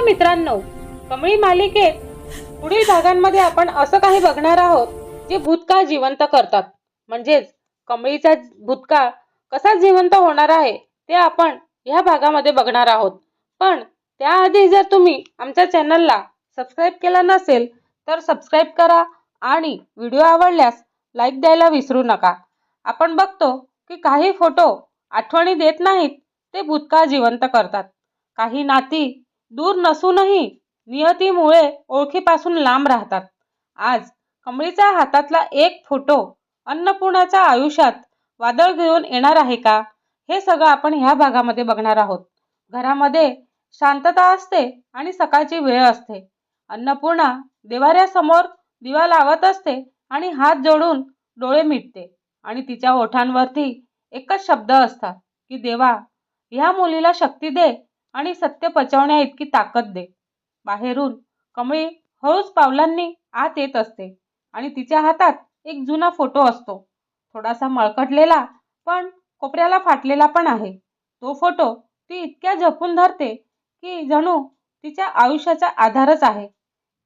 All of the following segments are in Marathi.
मित्रांनो, कमळी मालिकेत पुढील भागांमध्ये आपण असं काही बघणार आहोत जे भूतकाळ जिवंत करतात. म्हणजेच कमळीचा भूतकाळ कसा जिवंत होणार आहे ते आपण ह्या भागामध्ये बघणार आहोत. पण त्याआधी जर तुम्ही आमच्या चॅनलला सबस्क्राईब केलं नसेल तर सबस्क्राईब करा आणि व्हिडिओ आवडल्यास लाईक द्यायला विसरू नका. आपण बघतो की काही फोटो आठवणी देत नाहीत, ते भूतकाळ जिवंत करतात. काही नाती दूर नसूनही नियतीमुळे ओळखीपासून लांब राहतात. आज कमळीच्या हातातला एक फोटो अन्नपूर्णाच्या आयुष्यात वादळ घेऊन येणार आहे का, हे सगळं आपण ह्या भागामध्ये बघणार आहोत. घरामध्ये शांतता असते आणि सकाळची वेळ असते. अन्नपूर्णा देवाऱ्यासमोर दिवा लावत असते आणि हात जोडून डोळे मिटते आणि तिच्या ओठांवरती एकच शब्द असतात की देवा, ह्या मुलीला शक्ती दे आणि सत्य पचवण्या इतकी ताकद दे. बाहेरून कमळी हळूच पावलांनी आत येत असते आणि तिच्या हातात एक जुना फोटो असतो. थोडासा मळकटलेला, पण कोपऱ्याला फाटलेला पण आहे. तो फोटो ती इतक्या जपून धरते की जणू तिच्या आयुष्याचा आधारच आहे.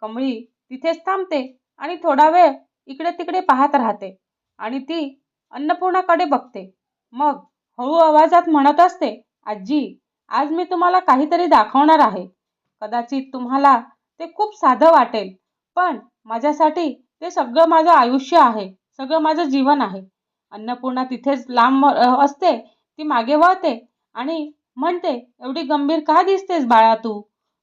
कमळी तिथेच थांबते आणि थोडा वेळ इकडे तिकडे पाहत राहते आणि ती अन्नपूर्णाकडे बघते. मग हळू आवाजात म्हणत असते, आजी, आज मी तुम्हाला काहीतरी दाखवणार आहे. कदाचित तुम्हाला ते खूप साधं वाटेल, पण माझ्यासाठी ते सगळं माझं आयुष्य आहे, सगळं माझं जीवन आहे. अन्नपूर्णा तिथेच लांब असते. ती मागे वळते आणि म्हणते, एवढी गंभीर का दिसतेस बाळा तू?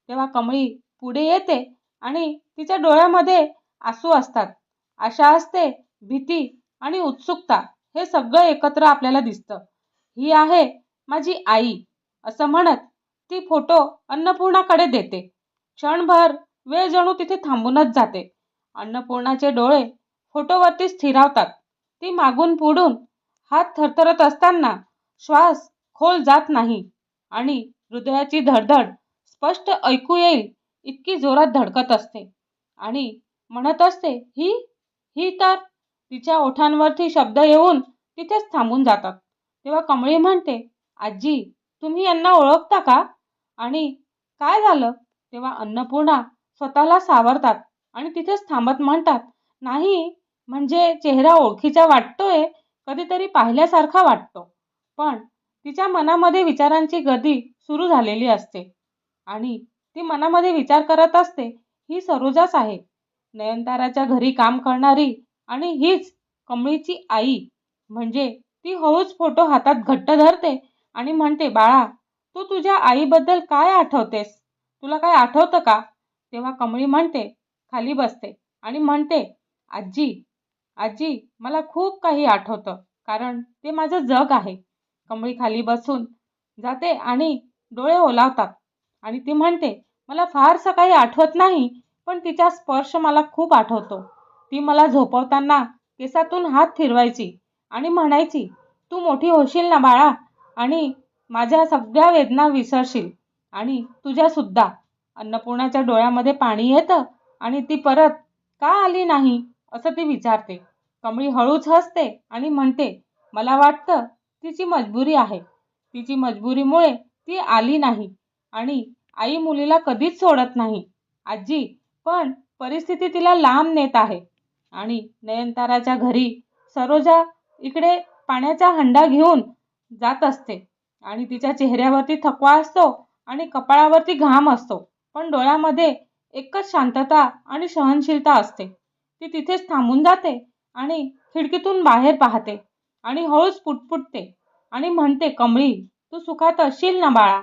तेव्हा कमळी पुढे येते आणि तिच्या डोळ्यामध्ये आसू असतात. आशा असते, भीती आणि उत्सुकता हे सगळं एकत्र आपल्याला दिसतं. ही आहे माझी आई, असं म्हणत ती फोटो अन्नपूर्णाकडे देते. क्षणभर वेळ जणू तिथे थांबूनच जाते. अन्नपूर्णाचे डोळे फोटोवरती स्थिरावतात. ती मागून पुढून हात थरथरत असताना श्वास खोल जात नाही आणि हृदयाची धडधड स्पष्ट ऐकू येईल इतकी जोरात धडकत असते आणि म्हणत असते, ही ही तर तिच्या ओठांवरती शब्द येऊन तिथेच थांबून जातात. तेव्हा कमळी म्हणते, आजी, तुम्ही यांना ओळखता का? आणि काय झालं? तेव्हा अन्नपूर्णा स्वतःला सावरतात आणि तिथेच थांबत म्हणतात, नाही, म्हणजे चेहरा ओळखीचा वाटतोय, कधीतरी पाहिल्यासारखा वाटतो. पण तिच्या मनामध्ये विचारांची गर्दी सुरू झालेली असते आणि ती मनामध्ये विचार करत असते, ही सरोजाच आहे, नयनताराच्या घरी काम करणारी, आणि हीच कमळीची आई. म्हणजे ती हळूच फोटो हातात घट्ट धरते आणि म्हणते, बाळा, तू तुझ्या आईबद्दल काय आठवतेस? तुला काय आठवतं का? तेव्हा कमळी म्हणते, खाली बसते आणि म्हणते, आजी, आजी, मला खूप काही आठवतं, कारण ते माझं जग आहे. कमळी खाली बसून जाते आणि डोळे ओलावतात आणि ती म्हणते, मला फारसं काही आठवत नाही, पण तिचा स्पर्श मला खूप आठवतो. ती मला झोपवताना केसातून हात फिरवायची आणि म्हणायची, तू मोठी होशील ना बाळा, आणि माझ्या सगळ्या वेदना विसरशील, आणि तुझ्या सुद्धा. अन्नपूर्णाच्या डोळ्यामध्ये पाणी येतं आणि ती परत का आली नाही असं ती विचारते. कमळी हळूच हसते आणि म्हणते, मला वाटतं तिची मजबुरी आहे. तिची मजबुरीमुळे ती आली नाही आणि आई मुलीला कधीच सोडत नाही आजी, पण परिस्थिती तिला लांब नेत आहे. आणि नयनताराच्या घरी सरोजा इकडे पाण्याचा हंडा घेऊन जात असते आणि तिच्या चेहऱ्यावरती थकवा असतो आणि कपाळावरती घाम असतो, पण डोळ्यामध्ये एकच शांतता आणि सहनशीलता असते. ती तिथेच थांबून जाते आणि खिडकीतून बाहेर पाहते आणि हळूच पुटपुटते आणि म्हणते, कमळी, तू सुखात असशील ना बाळा?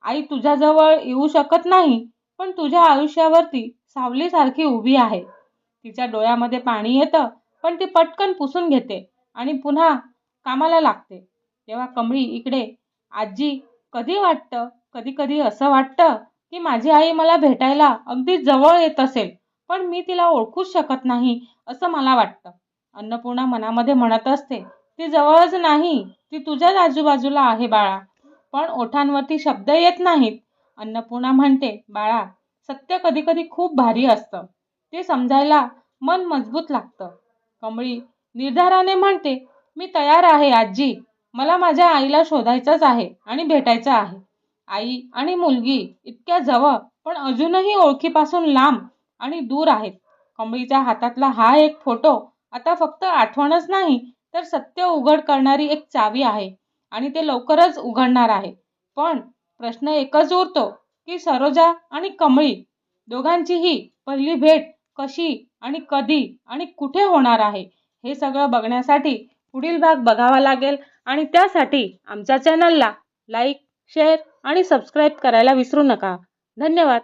आई तुझ्याजवळ येऊ शकत नाही, पण तुझ्या आयुष्यावरती सावलीसारखी उभी आहे. तिच्या डोळ्यामध्ये पाणी येतं, पण ती पटकन पुसून घेते आणि पुन्हा कामाला लागते. तेव्हा कमळी इकडे, आजी, कधी वाटतं, कधी कधी असं वाटतं की माझी आई मला भेटायला अगदी जवळ येत असेल, पण मी तिला ओळखूच शकत नाही असं मला वाटतं. अन्नपूर्णा मनामध्ये म्हणत असते, ती जवळच नाही, ती तुझ्याच आजूबाजूला आहे बाळा, पण ओठांवरती शब्द येत नाहीत. अन्नपूर्णा म्हणते, बाळा, सत्य कधी कधी खूप भारी असतं, ते समजायला मन मजबूत लागतं. कमळी निर्धाराने म्हणते, मी तयार आहे आजी, मला माझ्या आईला शोधायचंच आहे आणि भेटायचं आहे. आई आणि मुलगी इतक्या जवळ पण अजूनही ओळखीपासून लांब आणि दूर आहेत. कमळीच्या हातातला हा एक फोटो आता फक्त आठवणच नाही, तर सत्य उघड करणारी एक चावी आहे आणि ते लवकरच उघडणार आहे. पण प्रश्न एकच उरतो की सरोजा आणि कमळी दोघांचीही पहिली भेट कशी आणि कधी आणि कुठे होणार आहे, हे सगळं बघण्यासाठी पुढील भाग बघावा लागेल. आणि त्यासाठी आमच्या चॅनलला लाईक, शेअर आणि सबस्क्राईब करायला विसरू नका. धन्यवाद.